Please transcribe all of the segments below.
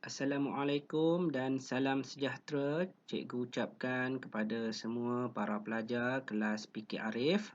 Assalamualaikum dan salam sejahtera cikgu ucapkan kepada semua para pelajar kelas PK Arif.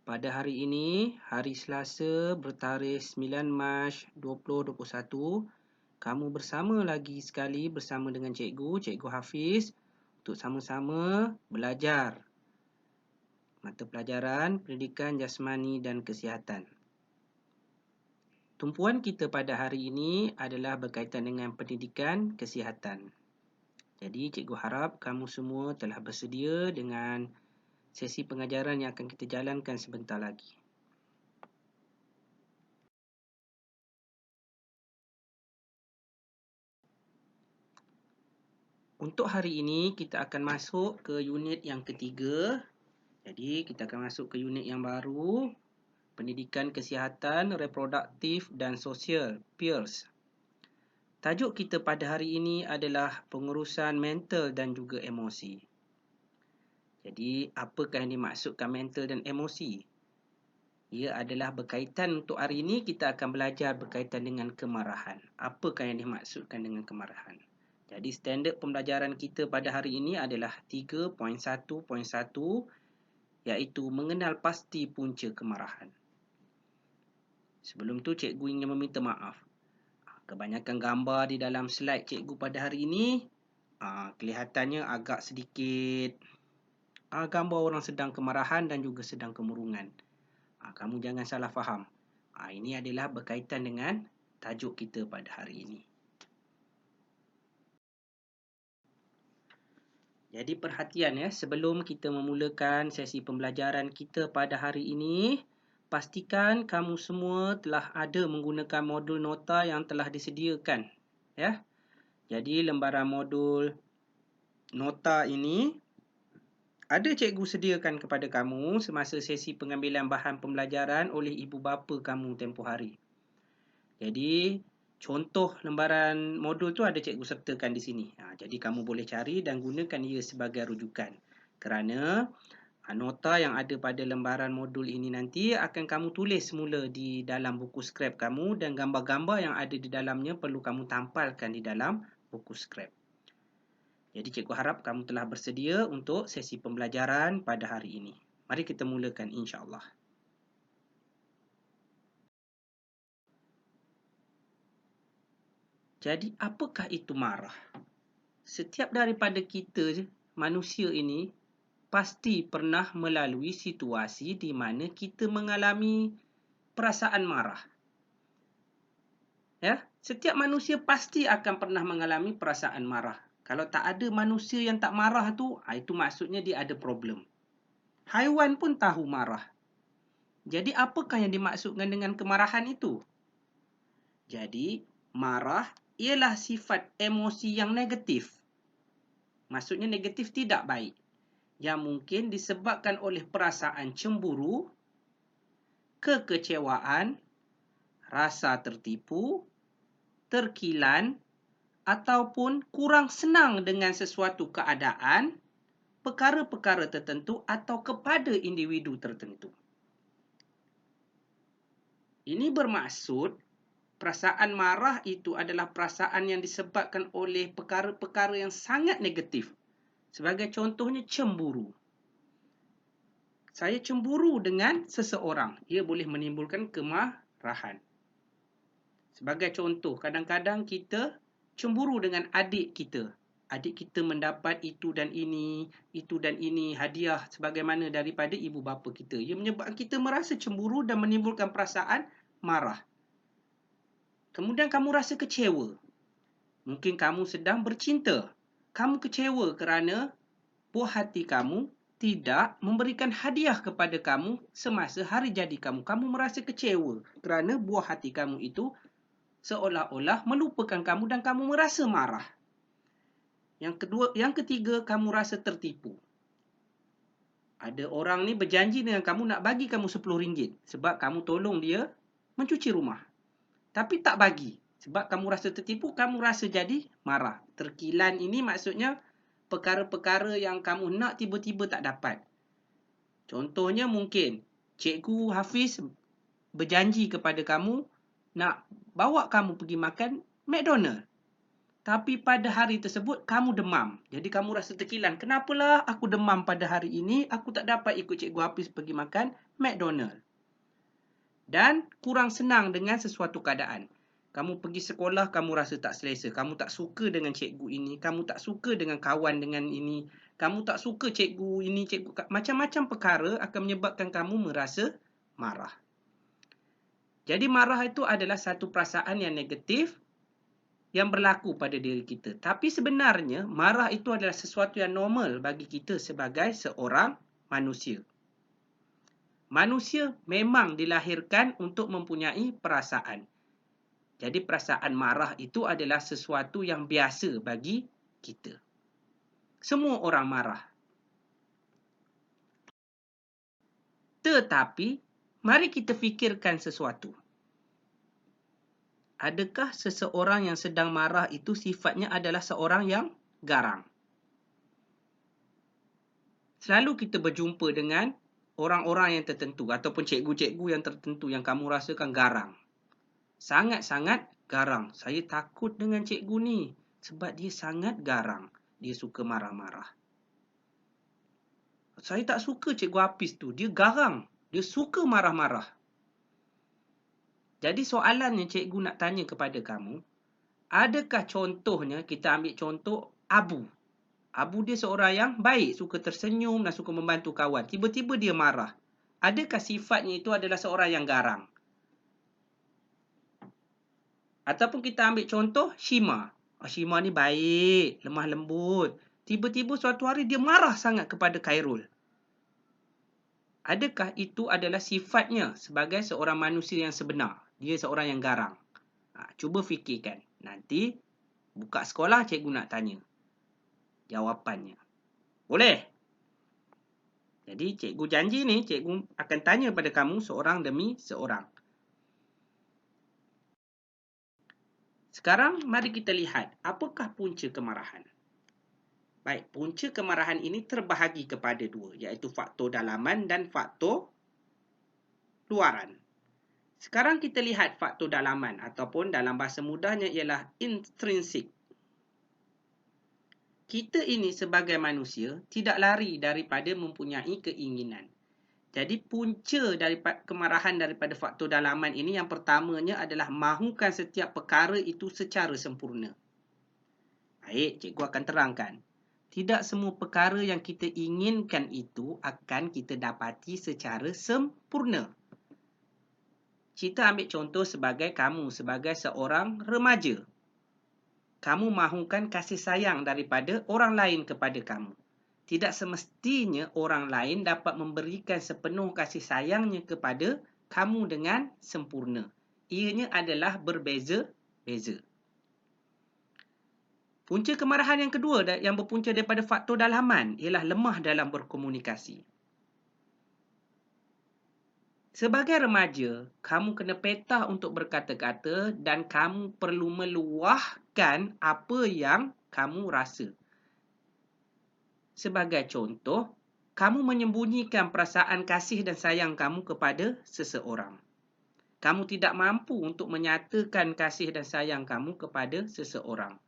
Pada hari ini, hari Selasa bertarikh 9 Mac 2021, kamu bersama lagi sekali bersama dengan Cikgu Hafiz untuk sama-sama belajar mata pelajaran Pendidikan Jasmani dan Kesihatan. Tumpuan kita pada hari ini adalah berkaitan dengan pendidikan kesihatan. Jadi, cikgu harap kamu semua telah bersedia dengan sesi pengajaran yang akan kita jalankan sebentar lagi. Untuk hari ini, kita akan masuk ke unit yang ketiga. Jadi, kita akan masuk ke unit yang baru, Pendidikan Kesihatan Reproduktif dan Sosial, PEERS. Tajuk kita pada hari ini adalah pengurusan mental dan juga emosi. Jadi, apakah yang dimaksudkan mental dan emosi? Ia adalah berkaitan untuk hari ini kita akan belajar berkaitan dengan kemarahan. Apakah yang dimaksudkan dengan kemarahan? Jadi standard pembelajaran kita pada hari ini adalah 3.1.1 iaitu mengenal pasti punca kemarahan. Sebelum tu cikgu ingin meminta maaf. Kebanyakan gambar di dalam slide cikgu pada hari ini kelihatannya agak sedikit gambar orang sedang kemarahan dan juga sedang kemurungan. Kamu jangan salah faham. Ini adalah berkaitan dengan tajuk kita pada hari ini. Jadi perhatian ya, sebelum kita memulakan sesi pembelajaran kita pada hari ini, pastikan kamu semua telah ada menggunakan modul nota yang telah disediakan. Ya. Jadi lembaran modul nota ini ada cikgu sediakan kepada kamu semasa sesi pengambilan bahan pembelajaran oleh ibu bapa kamu tempoh hari. Jadi, contoh lembaran modul tu ada cikgu sertakan di sini. Jadi, kamu boleh cari dan gunakan ia sebagai rujukan. Kerana nota yang ada pada lembaran modul ini nanti akan kamu tulis semula di dalam buku skrap kamu dan gambar-gambar yang ada di dalamnya perlu kamu tampalkan di dalam buku skrap. Jadi cikgu harap kamu telah bersedia untuk sesi pembelajaran pada hari ini. Mari kita mulakan insya-Allah. Jadi apakah itu marah? Setiap daripada kita manusia ini pasti pernah melalui situasi di mana kita mengalami perasaan marah. Ya, setiap manusia pasti akan pernah mengalami perasaan marah. Kalau tak ada manusia yang tak marah tu, itu maksudnya dia ada problem. Haiwan pun tahu marah. Jadi apakah yang dimaksudkan dengan kemarahan itu? Jadi marah ialah sifat emosi yang negatif. Maksudnya negatif tidak baik. Yang mungkin disebabkan oleh perasaan cemburu, kekecewaan, rasa tertipu, terkilan, ataupun kurang senang dengan sesuatu keadaan, perkara-perkara tertentu atau kepada individu tertentu. Ini bermaksud perasaan marah itu adalah perasaan yang disebabkan oleh perkara-perkara yang sangat negatif. Sebagai contohnya cemburu. Saya cemburu dengan seseorang. Ia boleh menimbulkan kemarahan. Sebagai contoh, kadang-kadang kita cemburu dengan adik kita. Adik kita mendapat itu dan ini hadiah sebagaimana daripada ibu bapa kita. Ia menyebabkan kita merasa cemburu dan menimbulkan perasaan marah. Kemudian kamu rasa kecewa. Mungkin kamu sedang bercinta. Kamu kecewa kerana buah hati kamu tidak memberikan hadiah kepada kamu semasa hari jadi kamu. Kamu merasa kecewa kerana buah hati kamu itu seolah-olah melupakan kamu dan kamu merasa marah. Yang ketiga, kamu rasa tertipu. Ada orang ni berjanji dengan kamu nak bagi kamu RM10 sebab kamu tolong dia mencuci rumah. Tapi tak bagi. Sebab kamu rasa tertipu, kamu rasa jadi marah. Terkilan ini maksudnya perkara-perkara yang kamu nak tiba-tiba tak dapat. Contohnya mungkin Cikgu Hafiz berjanji kepada kamu nak bawa kamu pergi makan McDonald. Tapi pada hari tersebut kamu demam. Jadi kamu rasa terkilan. Kenapalah aku demam pada hari ini? Aku tak dapat ikut Cikgu Hafiz pergi makan McDonald. Dan kurang senang dengan sesuatu keadaan. Kamu pergi sekolah, kamu rasa tak selesa. Kamu tak suka dengan cikgu ini. Kamu tak suka dengan kawan dengan ini. Kamu tak suka cikgu ini, cikgu. Macam-macam perkara akan menyebabkan kamu merasa marah. Jadi marah itu adalah satu perasaan yang negatif yang berlaku pada diri kita. Tapi sebenarnya marah itu adalah sesuatu yang normal bagi kita sebagai seorang manusia. Manusia memang dilahirkan untuk mempunyai perasaan. Jadi perasaan marah itu adalah sesuatu yang biasa bagi kita. Semua orang marah. Tetapi mari kita fikirkan sesuatu. Adakah seseorang yang sedang marah itu sifatnya adalah seorang yang garang? Selalu kita berjumpa dengan orang-orang yang tertentu ataupun cikgu-cikgu yang tertentu yang kamu rasakan garang. Sangat-sangat garang. Saya takut dengan cikgu ni sebab dia sangat garang. Dia suka marah-marah. Saya tak suka Cikgu Hafiz tu. Dia garang. Dia suka marah-marah. Jadi soalannya cikgu nak tanya kepada kamu, adakah contohnya, kita ambil contoh Abu. Abu dia seorang yang baik, suka tersenyum dan suka membantu kawan. Tiba-tiba dia marah. Adakah sifatnya itu adalah seorang yang garang? Ataupun kita ambil contoh Shima. Shima ni baik, lemah lembut. Tiba-tiba suatu hari dia marah sangat kepada Khairul. Adakah itu adalah sifatnya sebagai seorang manusia yang sebenar? Dia seorang yang garang. Cuba fikirkan. Nanti buka sekolah cikgu nak tanya jawapannya. Boleh? Jadi cikgu janji ni, cikgu akan tanya pada kamu seorang demi seorang. Sekarang mari kita lihat apakah punca kemarahan. Baik, punca kemarahan ini terbahagi kepada dua, iaitu faktor dalaman dan faktor luaran. Sekarang kita lihat faktor dalaman ataupun dalam bahasa mudahnya ialah intrinsik. Kita ini sebagai manusia tidak lari daripada mempunyai keinginan. Jadi punca daripada kemarahan daripada faktor dalaman ini yang pertamanya adalah mahukan setiap perkara itu secara sempurna. Baik, cikgu akan terangkan. Tidak semua perkara yang kita inginkan itu akan kita dapati secara sempurna. Kita ambil contoh sebagai kamu, sebagai seorang remaja. Kamu mahukan kasih sayang daripada orang lain kepada kamu. Tidak semestinya orang lain dapat memberikan sepenuh kasih sayangnya kepada kamu dengan sempurna. Ianya adalah berbeza-beza. Punca kemarahan yang kedua yang berpunca daripada faktor dalaman ialah lemah dalam berkomunikasi. Sebagai remaja, kamu kena petah untuk berkata-kata dan kamu perlu meluahkan apa yang kamu rasa. Sebagai contoh, kamu menyembunyikan perasaan kasih dan sayang kamu kepada seseorang. Kamu tidak mampu untuk menyatakan kasih dan sayang kamu kepada seseorang.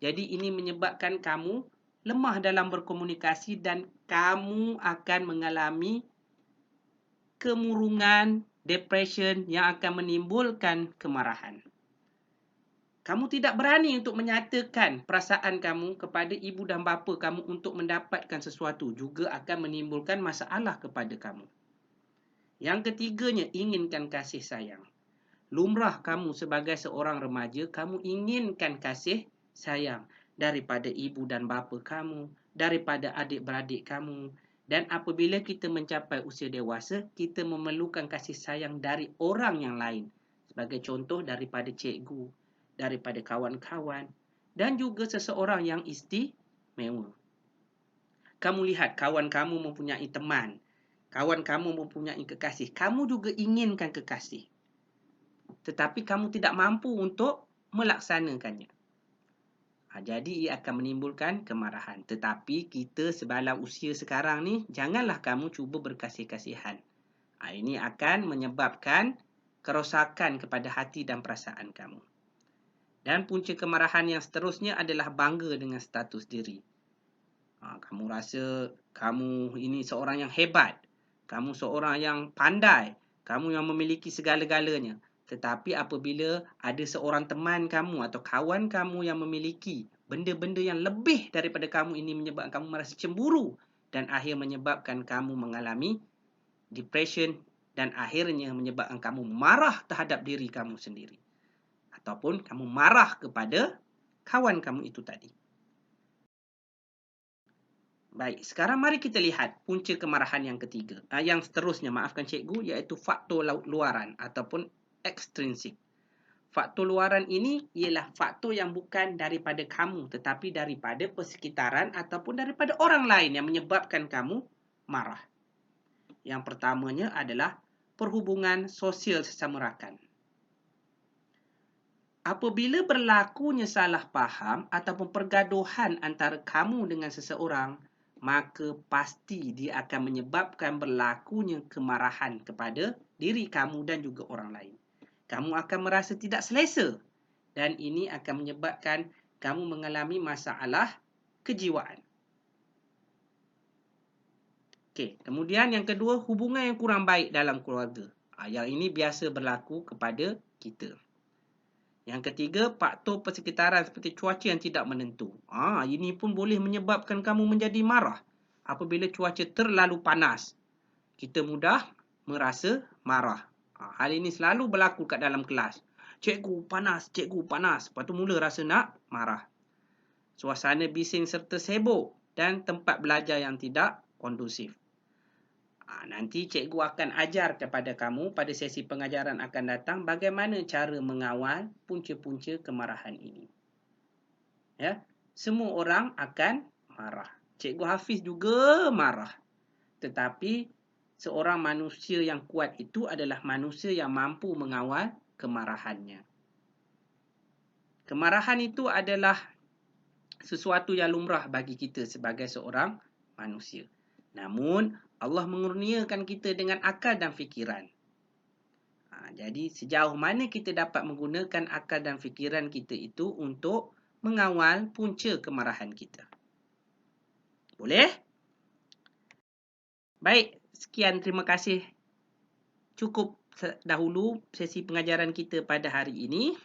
Jadi ini menyebabkan kamu lemah dalam berkomunikasi dan kamu akan mengalami kemurungan, depression yang akan menimbulkan kemarahan. Kamu tidak berani untuk menyatakan perasaan kamu kepada ibu dan bapa kamu untuk mendapatkan sesuatu, juga akan menimbulkan masalah kepada kamu. Yang ketiganya, inginkan kasih sayang. Lumrah kamu sebagai seorang remaja, kamu inginkan kasih sayang daripada ibu dan bapa kamu, daripada adik-beradik kamu. Dan apabila kita mencapai usia dewasa, kita memerlukan kasih sayang dari orang yang lain. Sebagai contoh daripada cikgu, daripada kawan-kawan, dan juga seseorang yang istimewa. Kamu lihat kawan kamu mempunyai teman, kawan kamu mempunyai kekasih. Kamu juga inginkan kekasih. Tetapi kamu tidak mampu untuk melaksanakannya. Jadi ia akan menimbulkan kemarahan. Tetapi kita sebalam usia sekarang ni, janganlah kamu cuba berkasih-kasihan. Ini akan menyebabkan kerosakan kepada hati dan perasaan kamu. Dan punca kemarahan yang seterusnya adalah bangga dengan status diri. Kamu rasa kamu ini seorang yang hebat. Kamu seorang yang pandai. Kamu yang memiliki segala-galanya. Tetapi apabila ada seorang teman kamu atau kawan kamu yang memiliki benda-benda yang lebih daripada kamu, ini menyebabkan kamu merasa cemburu dan akhir menyebabkan kamu mengalami depression dan akhirnya menyebabkan kamu marah terhadap diri kamu sendiri. Ataupun kamu marah kepada kawan kamu itu tadi. Baik, sekarang mari kita lihat punca kemarahan yang ketiga. Yang seterusnya, maafkan cikgu, iaitu faktor luaran ataupun extrinsic. Faktor luaran ini ialah faktor yang bukan daripada kamu, tetapi daripada persekitaran ataupun daripada orang lain yang menyebabkan kamu marah. Yang pertamanya adalah perhubungan sosial sesama rakan. Apabila berlakunya salah faham ataupun pergaduhan antara kamu dengan seseorang, maka pasti dia akan menyebabkan berlakunya kemarahan kepada diri kamu dan juga orang lain. Kamu akan merasa tidak selesa dan ini akan menyebabkan kamu mengalami masalah kejiwaan. Okey, kemudian yang kedua, hubungan yang kurang baik dalam keluarga. Yang ini biasa berlaku kepada kita. Yang ketiga, faktor persekitaran seperti cuaca yang tidak menentu. Ini pun boleh menyebabkan kamu menjadi marah. Apabila cuaca terlalu panas, kita mudah merasa marah. Hal ini selalu berlaku kat dalam kelas. Cikgu panas, cikgu panas. Lepas tu mula rasa nak marah. Suasana bising serta sibuk dan tempat belajar yang tidak kondusif. Nanti cikgu akan ajar kepada kamu pada sesi pengajaran akan datang bagaimana cara mengawal punca-punca kemarahan ini. Ya, semua orang akan marah. Cikgu Hafiz juga marah. Tetapi seorang manusia yang kuat itu adalah manusia yang mampu mengawal kemarahannya. Kemarahan itu adalah sesuatu yang lumrah bagi kita sebagai seorang manusia. Namun Allah mengurniakan kita dengan akal dan fikiran. Jadi sejauh mana kita dapat menggunakan akal dan fikiran kita itu untuk mengawal punca kemarahan kita. Boleh? Baik, sekian, terima kasih. Cukup dahulu sesi pengajaran kita pada hari ini.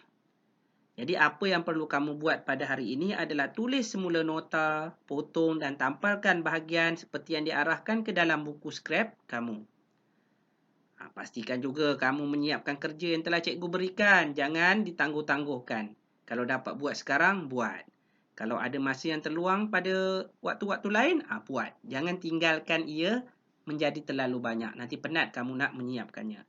Jadi apa yang perlu kamu buat pada hari ini adalah tulis semula nota, potong dan tampalkan bahagian seperti yang diarahkan ke dalam buku scrap kamu. Pastikan juga kamu menyiapkan kerja yang telah cikgu berikan. Jangan ditangguh-tangguhkan. Kalau dapat buat sekarang, buat. Kalau ada masa yang terluang pada waktu-waktu lain, buat. Jangan tinggalkan ia menjadi terlalu banyak. Nanti penat kamu nak menyiapkannya.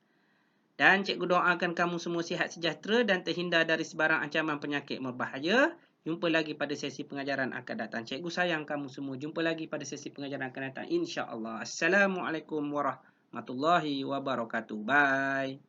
Dan cikgu doakan kamu semua sihat sejahtera dan terhindar dari sebarang ancaman penyakit berbahaya. Jumpa lagi pada sesi pengajaran akan datang. Cikgu sayang kamu semua. Jumpa lagi pada sesi pengajaran akan datang, insya-Allah. Assalamualaikum warahmatullahi wabarakatuh. Bye.